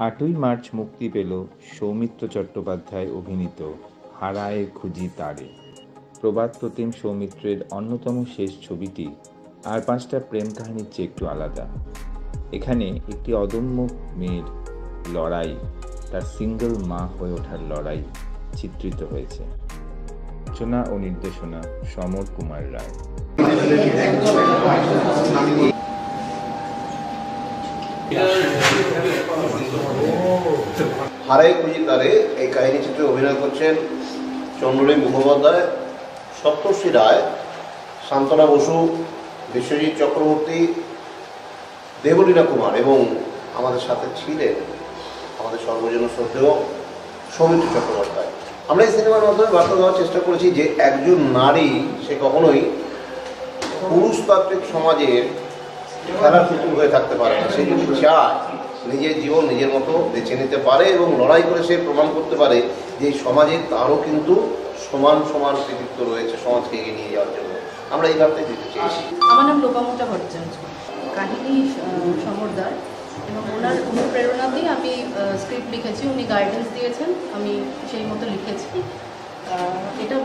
8ই March মুক্তি পেল সৌমিত্র চট্টোপাধ্যায় অভিনীত হারায় খুঁজি তারে। প্রবাদ প্রতিম সৌমিত্রের অন্যতম শেষ ছবিটি আর 5টা প্রেম কাহিনীর চেয়ে একটু আলাদা। এখানে একটি অদম্য মেয়ের লড়াই, তার সিঙ্গল মা হয়ে ওঠার লড়াই চিত্রিত হয়েছে। রচনা ও নির্দেশনা সমর কুমার রায়। হারাই খুঁজি তারে এই কাহিনী চিত্রে অভিনয় করছেন চন্দ্রলীল মুখোপাধ্যায়, সপ্তর্ষি রায়, সান্তনা বসু, বিশ্বজিৎ চক্রবর্তী, দেবলীনা কুমার এবং আমাদের সাথে ছিলেন আমাদের সর্বজন শ্রদ্ধেয় সৌমিত্র চট্টোপাধ্যায়। আমরা এই সিনেমার মাধ্যমে বার্তা দেওয়ার চেষ্টা করেছি যে একজন নারী সে কখনোই পুরুষতান্ত্রিক সমাজের খেলার পুতুল হয়ে থাকতে পারে না। সে যদি চায় নিজের জীবন নিজের মতো বেছে নিতে পারে এবং লড়াই করে সে প্রমাণ করতে পারে যে সমাজে তারও কিন্তু সমান সমান কৃতিত্ব রয়েছে সমাজকে এগিয়ে নিয়ে যাওয়ার জন্য। আমরা এই বার্তায় দিতে চেয়েছি। আমার নাম লোপামুদ্রা ভট্টাচার্য, কাহিনী সমরদার, এবং ওনার অনুপ্রেরণাতেই আমি স্ক্রিপ্ট লিখেছি। উনি গাইডেন্স দিয়েছেন, আমি সেই মতো লিখেছি। এটা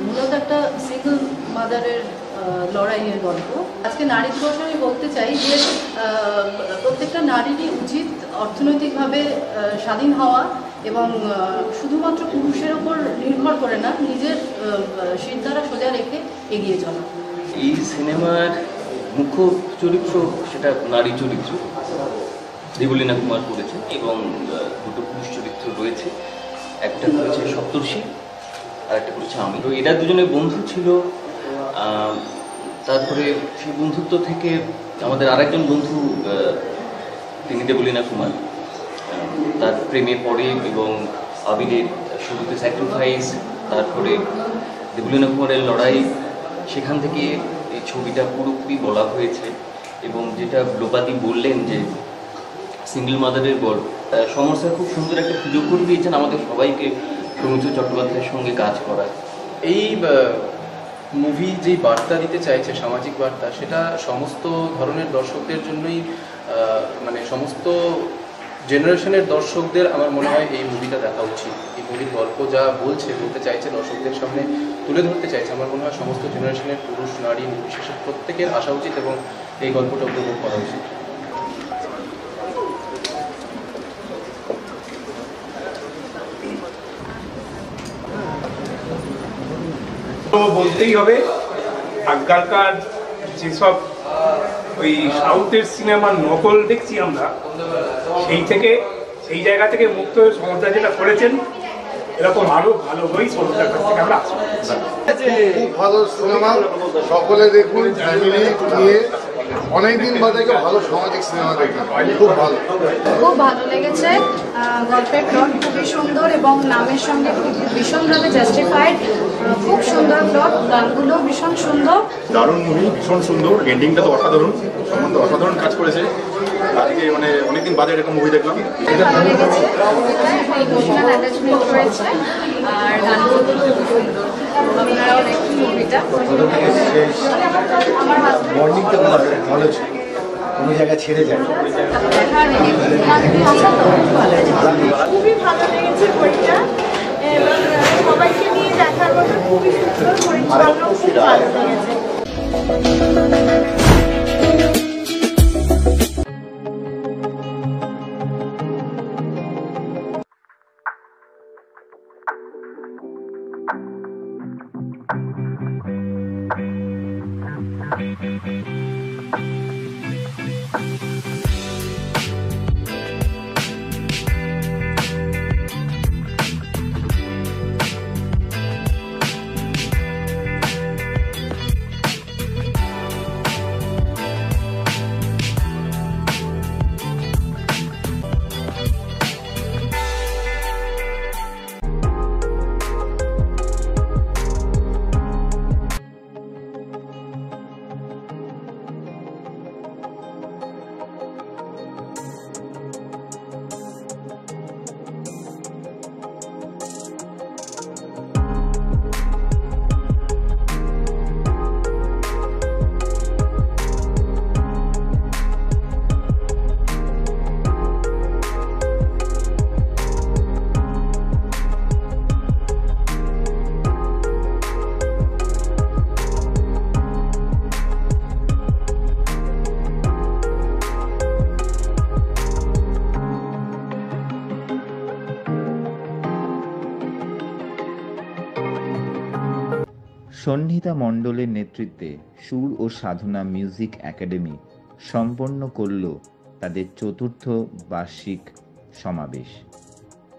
মূলত একটা সিঙ্গল মাদারের লড়াইয়ের গল্প। আজকে নারী দিবসে আমি বলতে চাই যে প্রত্যেকটা নারীরই উচিত অর্থনৈতিকভাবে স্বাধীন হওয়া এবং শুধুমাত্র পুরুষের ওপর নির্ভর করে না, নিজের শির দ্বারা সোজা রেখে এগিয়ে চলা। এই সিনেমার মুখ্য চরিত্র সেটা নারী চরিত্র, দেবলীনা কুমার করেছে এবং দুটো পুরুষ চরিত্র রয়েছে। একটা করেছে সপ্তর্ষি আর একটা করেছে আমি। তো এরা দুজনে বন্ধু ছিল। তারপরে সেই বন্ধুত্ব থেকে আমাদের আরেকজন বন্ধু, তিনি দেবলীনা কুমার, তার প্রেমে পড়ে এবং আবিরের শুরুতে স্যাক্রিফাইস, তারপরে দেবলীনা কুমারের লড়াই, সেখান থেকে এই ছবিটা পুরোপুরি বলা হয়েছে। এবং যেটা লোপাদি বললেন যে সিঙ্গল মাদারের গল্প, সমর স্যার খুব সুন্দর একটা সুযোগ করে দিয়েছেন আমাদের সবাইকে সৌমিত্র চট্টোপাধ্যায়ের সঙ্গে কাজ করার। এই মুভি যেই বার্তা দিতে চাইছে, সামাজিক বার্তা, সেটা সমস্ত ধরনের দর্শকদের জন্যই, মানে সমস্ত জেনারেশনের দর্শকদের আমার মনে হয় এই মুভিটা দেখা উচিত। এই মুভির গল্প যা বলতে চাইছে, দর্শকদের সামনে তুলে ধরতে চাইছে, আমার মনে হয় সমস্ত জেনারেশনের পুরুষ নারী নির্বিশেষে প্রত্যেকের আসা উচিত এবং এই গল্পটা উপভোগ করা উচিত। বলতেই হবে আজকালকার যেসব ওই সাউথের সিনেমার নকল দেখছি আমরা, সেই জায়গা থেকে মুক্ত হয়ে সমুদ্র যেটা করেছেন, এরকম আরো ভালো বই সমুদ্রের কাছ থেকে আমরা আছি। খুব ভালো সিনেমা, সকলে দেখুন, ফ্যামিলি নিয়ে। অনেকদিন বাদে ভালো সামাজিক সিনেমা দেখলাম, খুব ভালো লেগেছে। গল্পের প্লট খুবই সুন্দর এবং নামের সঙ্গে ভীষণভাবে জাস্টিফাইড। খুব সুন্দর প্লট, গানগুলো ভীষণ সুন্দর। দারুণ মুভি, ভীষণ সুন্দর। এন্ডিংটা তো অসাধারণ, সম্বন্ধে অসাধারণ কাজ করেছে। আজকে মানে অনেকদিন বাদে এরকম মুভি দেখলাম। ভালো লেগেছে, ইমোশনাল অ্যাটাচমেন্ট রয়েছে আর গানগুলো খুব সুন্দর। আপনারাও দেখুন মুভিটা। আমার মর্নিংটা ভালো ছিল, কোনো জায়গায় ছেড়ে যায়। খুবই ভালো লেগেছে বইটা এবং সবাইকে নিয়ে দেখার মতো খুবই সুন্দর পরিচালনা, খুব ভালো লেগেছে। সন্নিহিতা মণ্ডলের নেতৃত্বে সুর ও সাধনা মিউজিক একাডেমি সম্পন্ন করল তাদের ৪র্থ বার্ষিক সমাবেশ।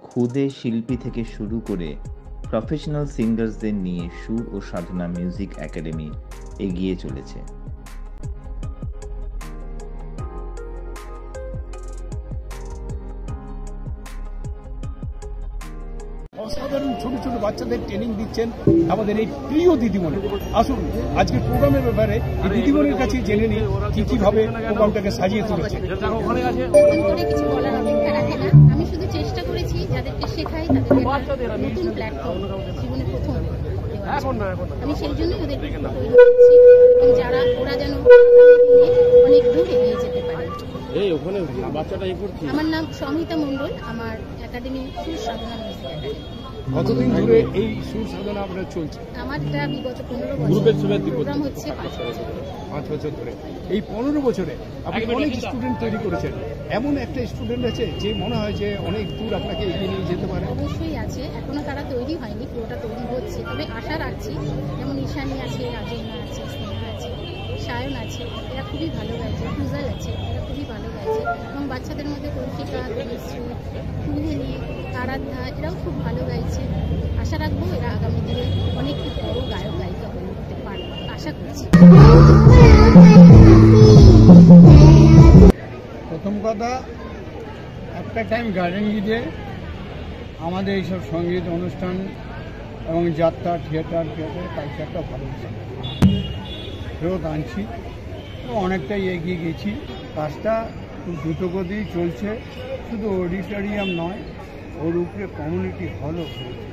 খুদে শিল্পী থেকে শুরু করে প্রফেশনাল সিঙ্গার্সদের নিয়ে সুর ও সাধনা মিউজিক একাডেমি এগিয়ে চলেছে। অসাধারণ ছোট ছোট বাচ্চাদের ট্রেনিং দিচ্ছেন আমাদের এই প্রিয় দিদিমণি। আসুন আজকের প্রোগ্রামের ব্যাপারে এই দিদিমণির কাছে জেনে নিই কিভাবে প্রোগ্রামটাকে সাজিয়ে তুলেছে। কিছু বলার অপেক্ষা রাখে না, আমি শুধু চেষ্টা করেছি যাদেরকে শেখাই তাদের নতুন প্ল্যাটফর্ম জীবনে প্রথম আমি সেই জন্যই ওদের তৈরি করছি, এবং যারা ওরা যেন অনেক দূর এগিয়ে যেতে পারে। আমার নাম সমিতা মণ্ডল, আমার একাডেমি সুর সাধনা মিউজিক একাডেমি। কতদিন ধরে এই সুর সাধনা আপনার চলছে? আমার বিগত 15 বছর প্রোগ্রাম হচ্ছে 5 বছর ধরে। এই 15 বছরে আপনি অনেক স্টুডেন্ট তৈরি করেছেন, এমন একটা স্টুডেন্ট আছে যে মনে হয় যে অনেক দূর আপনাকে এগিয়ে নিয়ে যেতে পারে? অবশ্যই আছে, এখনো তারা তৈরি হয়নি, পুরোটা তৈরি হচ্ছে, তবে আশা রাখছি। যেমন ঈশানী আছে, রাজন্না আছে, স্নেহা আছে, সায়ন আছে, এরা খুবই ভালো গাইছে, ফুজাল আছে, এরা খুবই ভালো গাইছে, এবং বাচ্চাদের মধ্যে কৌশিকা, তনুশ্রী, রুহিণী, আরাধ্যা এরাও খুব ভালো গাইছে। আশা রাখবো এরা আগামী দিনে অনেক বড় গায়ক গায়িকা হয়ে উঠতে পারবে, আশা করছি। প্রথম কথা, একটা টাইম গার্ডেন গিয়ে আমাদের এইসব সঙ্গীত অনুষ্ঠান এবং যাত্রা থিয়েটার কালচারটা ভালো হচ্ছে, ফেরত আনছি, অনেকটাই এগিয়ে গেছি। কাজটা খুব দ্রুতগতি চলছে, শুধু অডিটোরিয়াম নয়, ওর উপরে কমিউনিটি হলও হয়েছে।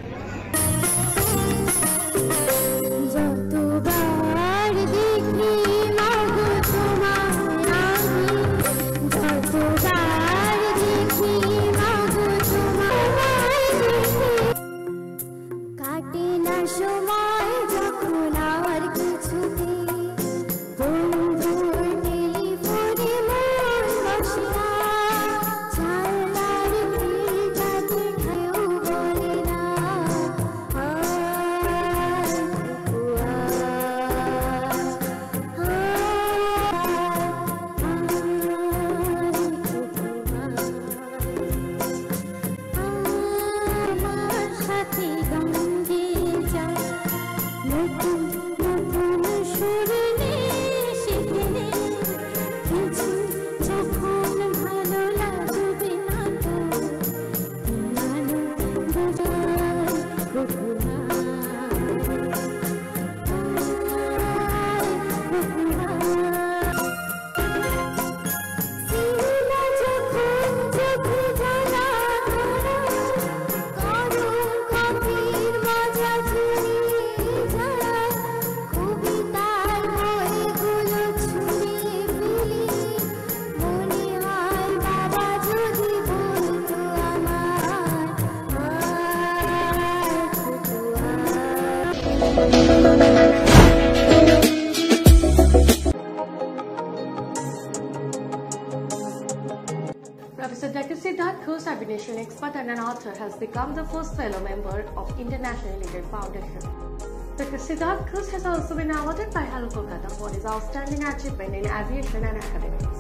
Professor Dr. Siddharth Ghose, aviation expert and an author, has become the first fellow member of International Leader Foundation. Dr. Siddharth Ghose has also been awarded by Hello Kolkata for his outstanding achievement in aviation and academics.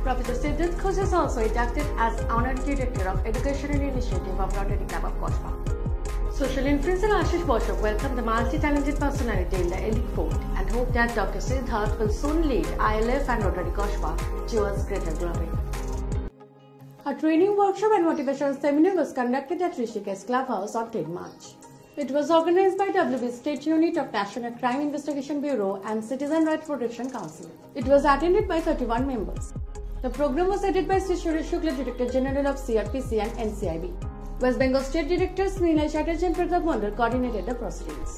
Professor Siddharth Ghose is also inducted as Honorary Director of Educational Initiative of Rotary Club of Kospa. Social influencer Ashish Boshak welcomed the multi-talented personality in the elite fold and hope that Dr. Siddharth will soon lead ILF and Rotary Kospa towards greater glory. A training workshop and motivational seminar was conducted at Rishikesh Clubhouse on 10 March. It was organized by WB State Unit of National Crime Investigation Bureau and Citizen Rights Protection Council. It was attended by 31 members. The program was headed by Sri Suresh Shukla, Director General of CRPC and NCIB. West Bengal State Directors Nilay Chatterjee and Pratap Mondal coordinated the proceedings.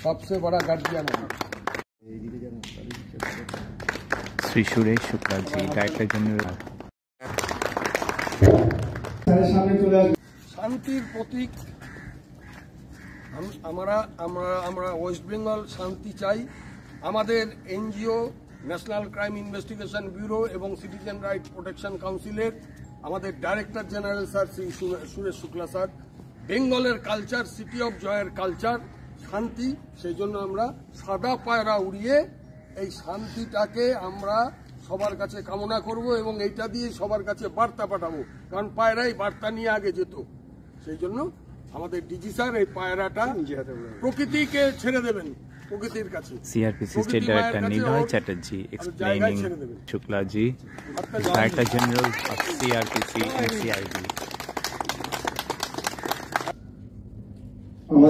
सबसे बड़ा guardian है শ্রী সুরেশ শুক্লা জি, director general. শান্তির প্রতীক আমরা West Bengal শান্তি চাই। আমাদের NGO national crime investigation bureau এবং citizen right protection কাউন্সিলের আমাদের director general sir Shri Suresh Shukla sir, বেঙ্গলের কালচার, সিটি অফ জয়ের কালচার, শান্তি, সেই জন্য আমরা সাদা পায়রা উড়িয়ে এই শান্তিটাকে আমরা সবার কাছে কামনা করব এবং এইটা দিয়ে সবার কাছে বার্তা পাঠাবো, কারণ পায়রাই বার্তা নিয়ে আগে যেত। সেই জন্য আমাদের ডিজি স্যার এই পায়রাটা প্রকৃতিকে ছেড়ে দেবেন, প্রকৃতির কাছে। CRPC State Director Niloy Chatterjee explaining Shukla ji, Director General of CRPC and CID.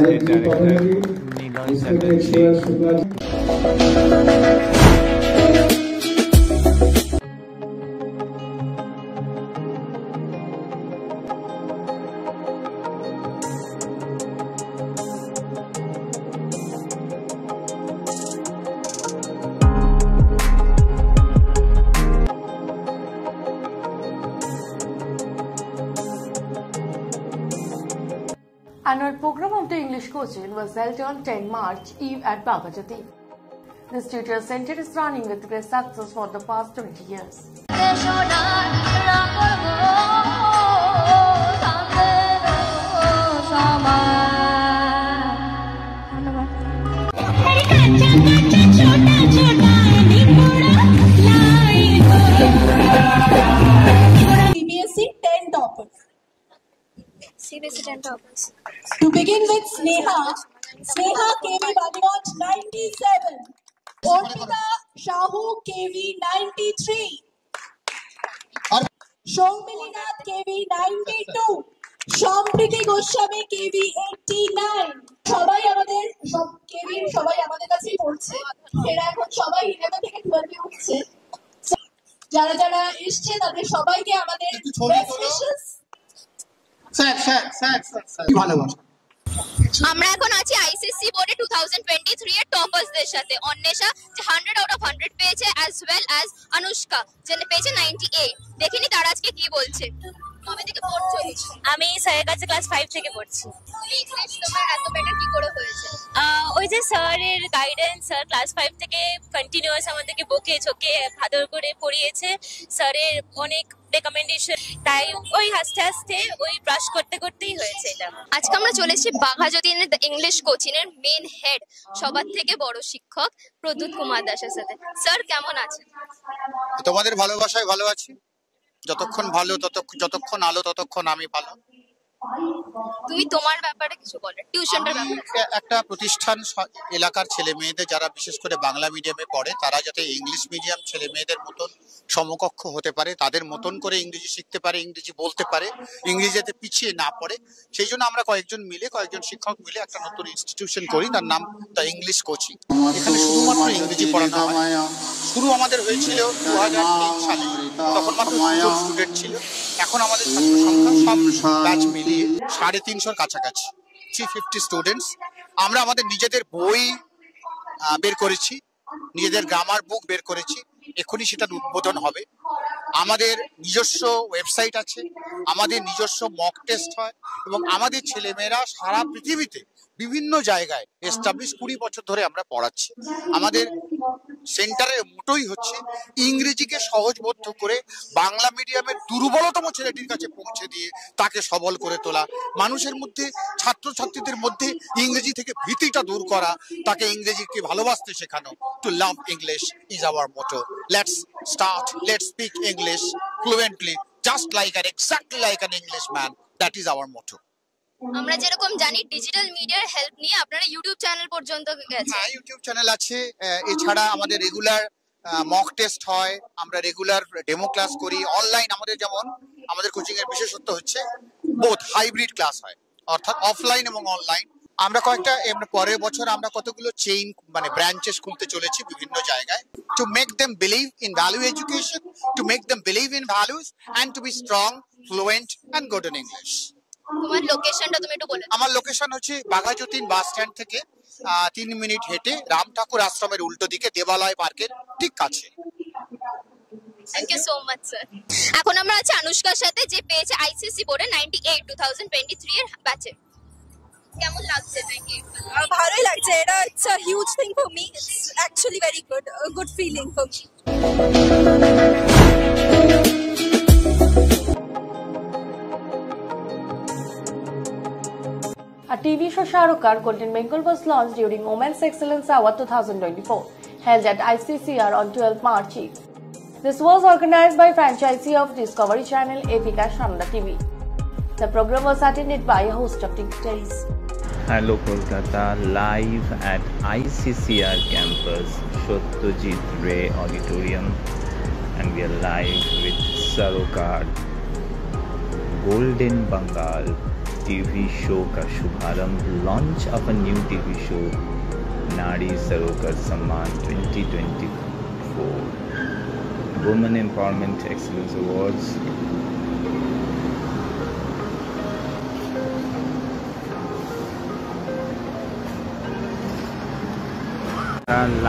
State Director Niloy Chatterjee. Annual program of the English coaching was held on 10 March Eve at Bagajati. This tutor center is running with great success for the past 20 years. CBSE 10 toppers. CBSE 10 toppers. To begin with, Sneha KV Badiwat 97, Orpita Shahu KV 93, Shoumilinath KV 92, Shampriti Goswami KV 89. সবাই আমাদের KV সবাই আমাদের কাছেই পড়ছে, এরা এখন সবাই 11 থেকে 12 এ উঠছে। যারা যারা এসছে তাদের সবাইকে আমাদের বেস্ট উইশেস। আমরা এখন আছি আইসিএসসি বোর্ডে 2023 এর টপার্সদের সাথে। অন্বেষা যে 100 আউট অফ 100 পেয়েছে, অ্যাজ ওয়েল অ্যাজ অনুষ্কা যে পেয়েছে 98। দেখিনি তারা আজকে কি বলছে। কবে থেকে পড়ছো? আমি স্যারের কাছে ক্লাস 5 থেকে পড়ছি। ইংলিশ তোমার এত বেটার কি করে হয়েছে? ওই যে স্যারের গাইডেন্স, স্যার ক্লাস 5 থেকে কন্টিনিউয়াস আমাদেরকে বকে ঝোঁকে ভাদর করে পড়িয়েছে, স্যারের অনেক রেকমেন্ডেশন, তাই ওই হাসতে হাসতে ওই ব্রাশ করতে করতেই হয়েছে এটা। আজকে আমরা চলে এসেছি বাঘাযতীনের ইংলিশ কোচিং এর মেন হেড, সবার থেকে বড় শিক্ষক প্রদ্যুৎ কুমার দাসের সাথে। স্যার কেমন আছেন? তোমাদের ভালোবাসায় ভালো আছি। যতক্ষণ ভালো যতক্ষণ আলো ততক্ষণ আমি ভালো। তুমি তোমার ব্যাপারে কিছু বলো, টিউশনটার ব্যাপারে। একটা প্রতিষ্ঠান এলাকার ছেলে মেয়েদের যারা বিশেষ করে বাংলা মিডিয়ামে পড়ে তারা যাতে ইংলিশ মিডিয়াম ছেলে মেয়েদের মতন সমকক্ষ হতে পারে, তাদের মতন করে ইংরেজি শিখতে পারে, ইংরেজি বলতে পারে, ইংরেজিতে পিছিয়ে না পড়ে, সেই জন্য আমরা কয়েকজন শিক্ষক মিলে একটা নতুন ইনস্টিটিউশন করি, তার নাম দ্য ইংলিশ কোচিং। এখানে শুধুমাত্র ইংরেজি পড়ানো হয়। শুরু আমাদের হয়েছিল 2003 সালে, তখন মাত্র 2জন স্টুডেন্ট ছিল। এখন আমাদের ছাত্র সংখ্যা সব ব্যাচ মিলিয়ে 350 কাছাকাছি, 350 স্টুডেন্টস। আমরা আমাদের নিজেদের বই বের করেছি, নিজেদের গ্রামার বুক বের করেছি, এখনই সেটার উদ্বোধন হবে। আমাদের নিজস্ব ওয়েবসাইট আছে, আমাদের নিজস্ব মক টেস্ট হয় এবং আমাদের ছেলেমেয়েরা সারা পৃথিবীতে বিভিন্ন জায়গায় এস্টাবলিশ 20 বছর ধরে আমরা পড়াচ্ছি। আমাদের সেন্টারের মোটোই হচ্ছে ইংরেজিকে সহজবোধ্য করে বাংলা মিডিয়ামের দুর্বলতম ছেলেটির কাছে পৌঁছে দিয়ে তাকে সবল করে তোলা, মানুষের মধ্যে ছাত্রছাত্রীদের মধ্যে ইংরেজি থেকে ভীতিটা দূর করা, তাকে ইংরেজিকে ভালোবাসতে শেখানো। To love English is our motto. Let's speak English fluently just like আর exactly like an Englishman. That is our motto. আমরা যেরকম জানি ডিজিটাল মিডিয়ার হেল্প নিয়ে আপনারা ইউটিউব চ্যানেল পর্যন্ত গেছেন। হ্যাঁ, ইউটিউব চ্যানেল আছে। এছাড়া আমাদের রেগুলার মক টেস্ট হয়, আমরা রেগুলার ডেমো ক্লাস করি অনলাইন। আমাদের কোচিং এর বিশেষত্ব হচ্ছে বোথ হাইব্রিড ক্লাস হয়, অর্থাৎ অফলাইন এবং অনলাইন। আমরা পরের বছর আমরা কতগুলো চেইন ব্রাঞ্চেস খুলতে চলেছি বিভিন্ন জায়গায়, to make them believe in value education, to make them believe in values and to be strong, fluent and good in English. তোমার লোকেশনটা তুমি একটু বলে। আমার লোকেশন হচ্ছে বাঘাযতীন বাস স্ট্যান্ড থেকে 3 মিনিট হেঁটে রাম ঠাকুর আশ্রমের উল্টো দিকে দেবালয় পার্কের ঠিক কাছে। Thank you so much sir. এখন আমরা আছি অনুষ্কার সাথে, যে পেয়েছে আইসিএসসি বোর্ডে 98 2023 এর ব্যাচে। কেমন লাগছে এটাকে? ভালোই লাগছে, এটা it's a huge thing for me, it's actually very good feeling for me. A TV show Shah Rukh Khan Content Bengal was launched during Women's Excellence Award 2024, held at ICCR on 12 March. This was organized by franchisee of Discovery Channel Epika Shanada TV. The program was attended by a host of dignitaries. Hello Kolkata, live at ICCR campus, Satyajit Ray Auditorium, and we are live with Sarokar Golden Bengal TV show ka shubharamb, launch of a new TV show Nari Sarokar Samman 2024, Women Empowerment Excellence Awards.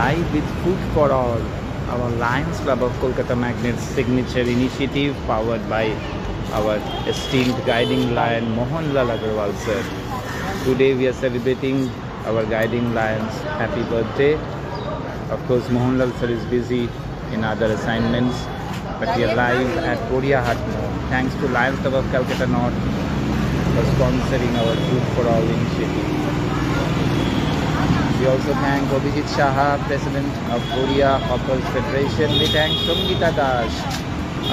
Live with Food for All, our Lions Club of Kolkata Magnets signature initiative powered by our esteemed guiding lion Mohanlal Agarwal sir. Today we are celebrating our guiding lions happy birthday. Of course Mohanlal sir is busy in other assignments, but we are live at Korea Hatmo. Thanks to Lions Club of Calcutta North for sponsoring our Food for All initiative. We also thank Abhijit Shaha, President of Korea Hoppers Federation. We thank Sangita Das,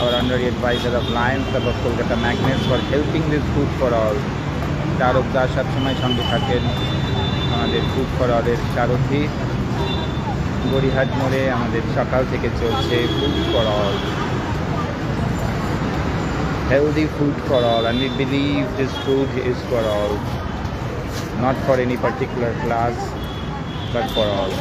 our honorary advisor of Lions Club of Kolkata Magnets, for helping with Food for All. Tarok Das সবসময় সঙ্গে থাকেন আমাদের Food for All এর সারথি। গড়িহাট মোড়ে আমাদের সকাল থেকে চলছে Food for All, healthy food for all, and we believe this food is for all, not for any particular class, but for all.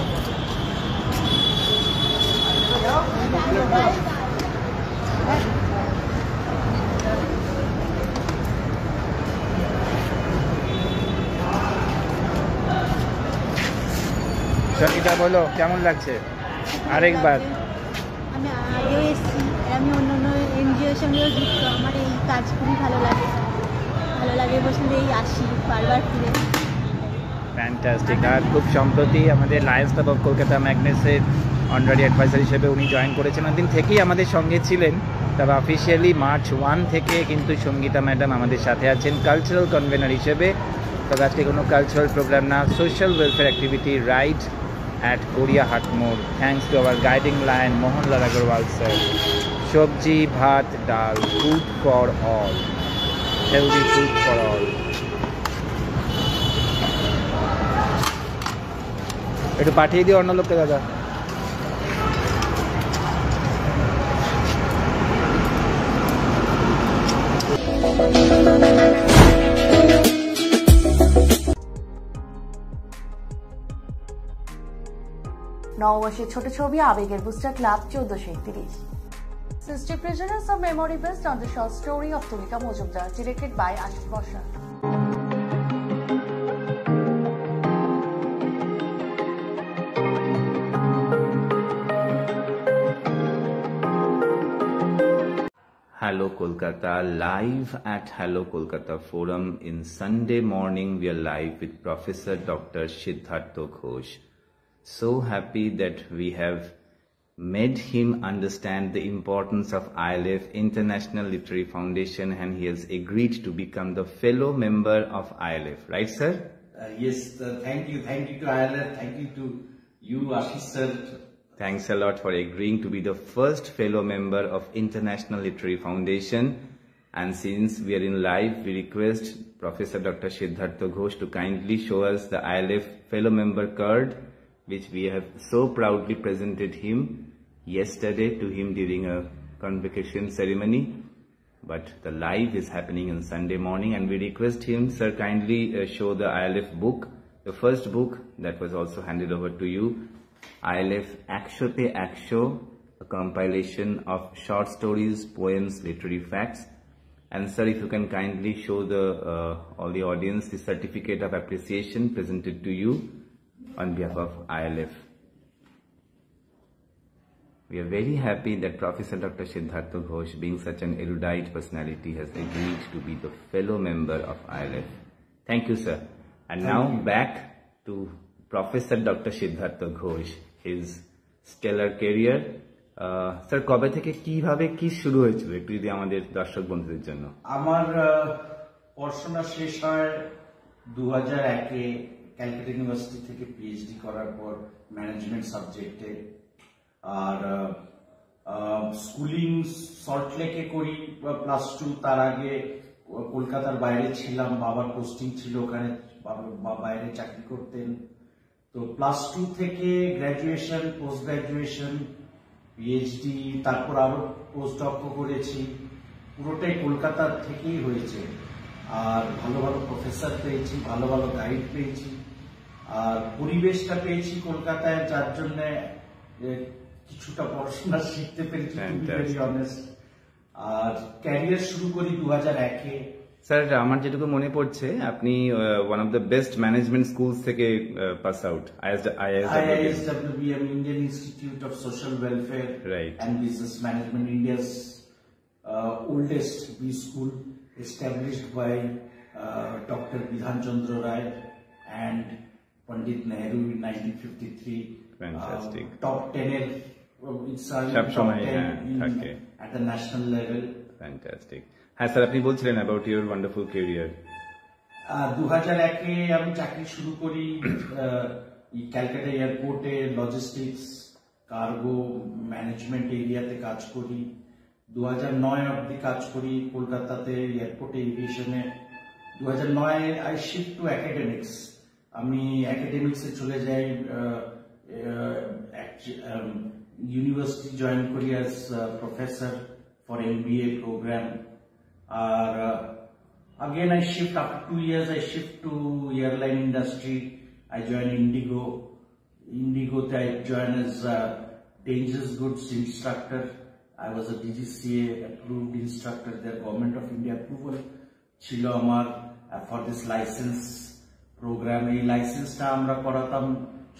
Sangeeta বলো কেমন লাগছে? আরেকবার আমি আগেও এসেছি, আমি অন্য অন্য এনজিওর সঙ্গেও যুক্ত। আমার এই কাজ খুবই ভালো লাগে বসলেই আসি বারবার ফিরে। ফ্যান্টাস্টিক। আর খুব সম্প্রতি আমাদের লায়ন্স ক্লাব অফ কলকাতা ম্যাগনেসের অনারারি অ্যাডভাইজার হিসেবে উনি জয়েন করেছেন। ওদিন থেকেই আমাদের সঙ্গে ছিলেন, তবে অফিসিয়ালি মার্চ 1 থেকে কিন্তু সঙ্গীতা ম্যাডাম আমাদের সাথে আছেন কালচারাল কনভেনার হিসেবে। তবে আজকে কোনো কালচারাল প্রোগ্রাম না, social welfare activity right at Korea Hatmor, thanks to our guiding lion Mohanlal Agarwal sir. Sabji, bhat, dal, food for all, healthy food for all. একটু পাঠিয়ে দিও অন্য লোককে দাদা। নববর্ষের ছোট ছবি আবেগের booster club 1431. 60 prisoners of memory based on the short story of Tulika Mojumdar, directed by Ashish Bosha. Hello Kolkata, live at Hello Kolkata Forum in Sunday morning. We are live with Professor Dr. Siddhartha Ghosh. So happy that we have made him understand the importance of ILF, International Literary Foundation, and he has agreed to become the fellow member of ILF. Right, sir? Yes, thank you to ILF, thank you to you, Ashish sir. Thanks a lot for agreeing to be the first fellow member of International Literary Foundation. And since we are in live, we request Professor Dr. Siddhartha Ghosh to kindly show us the ILF fellow member card, which we have so proudly presented him yesterday to him during a convocation ceremony. But the live is happening on Sunday morning, and we request him, sir, kindly show the ILF book, the first book that was also handed over to you, ILF Akshote Aksho, a compilation of short stories, poems, literary facts. And sir, if you can kindly show the all the audience the certificate of appreciation presented to you on behalf of ILF. We are very happy that Professor Dr. Siddhartha Ghosh, being such an erudite personality, has agreed to be the fellow member of ILF. Thank you, sir. And now back to Professor Dr. Siddhartha Ghosh, his stellar career. Sir কবে থেকে কিভাবে কি শুরু হয়েছিল একটু যদি আমাদের দর্শক বন্ধুদের জন্য। আমার পড়াশোনা শেষ হয় 2001-এ ক্যালকাটা ইউনিভার্সিটি থেকে পিএইচডি করার পর ম্যানেজমেন্ট সাবজেক্টে। আর স্কুলিং সল্টলেকে করি +2। তার আগে কলকাতার বাইরে ছিলাম, বাবার পোস্টিং ছিল ওখানে, বাইরে চাকরি করতেন। তো +2 থেকে গ্র্যাজুয়েশন, পোস্ট গ্র্যাজুয়েশন, পিএইচডি, তারপর আরো পোস্ট ডক করেছি, পুরোটাই কলকাতার থেকেই হয়েছে। আর ভালো ভালো প্রফেসর পেয়েছি, ভালো ভালো গাইড পেয়েছি, আর পরিবেশটা পেয়েছি কলকাতায়, যার জন্য কিছুটা পড়াশোনা শিখতে পেরেছি, ভেরি অনেস্ট। আর ক্যারিয়ার শুরু করি 2001-এ। স্যার আমার যেটুকু মনে পড়ছে আপনি one of the best management schools থেকে pass out, IISWM, Indian Institute of Social Welfare and Business Management, India's oldest B school, established by Dr. Bidhan Chandra Rai and Pandit Nehru in 1953. Fantastic. Top 10 at the national level. Fantastic. হ্যাঁ sir আপনি বলছিলেন about your wonderful career. 2001-এ আমি চাকরি শুরু করি ক্যালকাটা এয়ারপোর্টে, logistics, cargo management এরিয়াতে কাজ করি। 2009 অবধি কাজ করি কলকাতাতে এয়ারপোর্টে, এভিয়েশনে। 2009 আই শিফট টু একাডেমিক্স। আমি একাডেমিক্সে চলে যাই, ইউনিভার্সিটি জয়েন করি as professor for MBA program. Again I shift after 2 years. I shift to airline industry. I join Indigo. I join as dangerous goods instructor. I was a DGCA approved instructor. Their Government of India approval chilo amar for this license program. Ei license ta amra koratam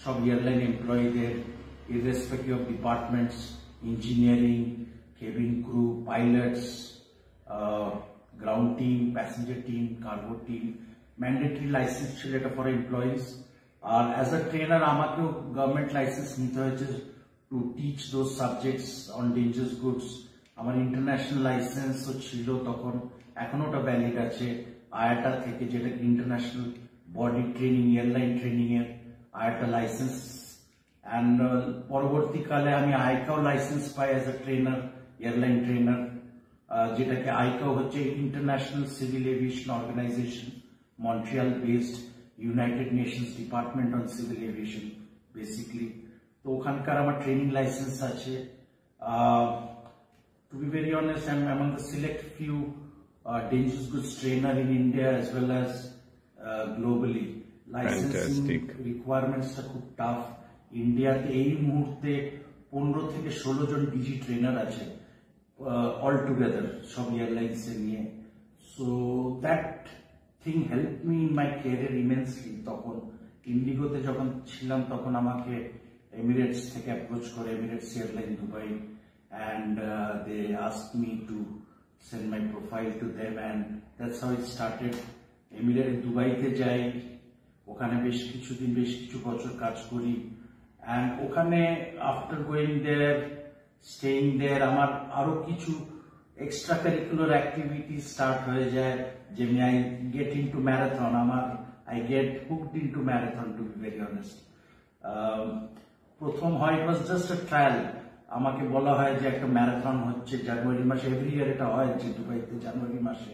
sob airline employee der, irrespective of departments, engineering, cabin crew, pilots, ground team, passenger team, cargo team, mandatory license ছিল এটা for employees. আর as a trainer আমাকেও government licence নিতে হয়েছে to teach those subjects on dangerous goods. আমার international লাইসেন্সও ছিল তখন, এখনো ওটা ভ্যালিড আছে IATA থেকে, যেটা international body training, airline training এর IATA লাইসেন্স। অ্যান্ড পরবর্তীকালে আমি আইকাও licence pi as a trainer, airline trainer, যেটাকে আইকাও হচ্ছে international civil aviation organisation, Montreal based, United Nations department on civil aviation basically. তো ওখানকার আমার ট্রেনিং লাইসেন্স আছে। Two be very honest, I am among the select few dangerous goods trainer in India as well as globally. Licensing requirements টা খুব tough. ইন্ডিয়াতে এই মুহূর্তে 15 থেকে 16 জন ডিজি ট্রেনার আছে all together, সব এয়ারলাইন্স নিয়ে। So that thing help me in my career immensely. তখন ইন্ডিগোতে যখন ছিলাম তখন আমাকে এমিরেটস থেকে অ্যাপ্রোচ করে, Emirates airline Dubai, and they asked me to send my profile to them, and that's how it started. Emirate দুবাইতে যাই, ওখানে বেশ কিছু বছর কাজ করি, and ওখানে আফটার গোয়িং দেয়ার, স্টেইং দেয়ার, আমার আরো কিছু এক্সট্রা কারিকুলার অ্যাক্টিভিটি স্টার্ট হয়ে যায়। যেমনি I get into marathon, I get hooked into marathon to be very honest. প্রথম হয় ইট ওয়াজ জাস্ট আ ট্রায়াল। আমাকে বলা হয় যে একটা ম্যারাথন হচ্ছে জানুয়ারি মাসে, এভরি ইয়ার এটা হয় যে দুবাইতে জানুয়ারি মাসে,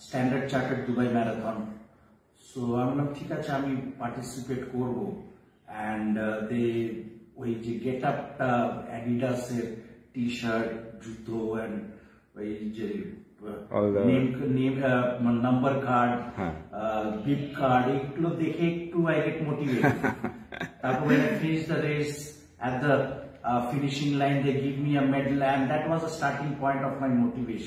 standard chartered Dubai marathon. So আমি বললাম ঠিক আছে আমি পার্টিসিপেট করব। অ্যান্ড দে ওই যে গেট আপটা, অ্যাডিডাসের টি শার্ট, জুতো, অ্যান্ড ওই যে নাম্বার কার্ড, বিপ কার্ড, এগুলো দেখে একটু আই গেট মোটিভেটেড। তারপর finish the race, at the finishing line they give me a medal, and that was a starting point of my motivation.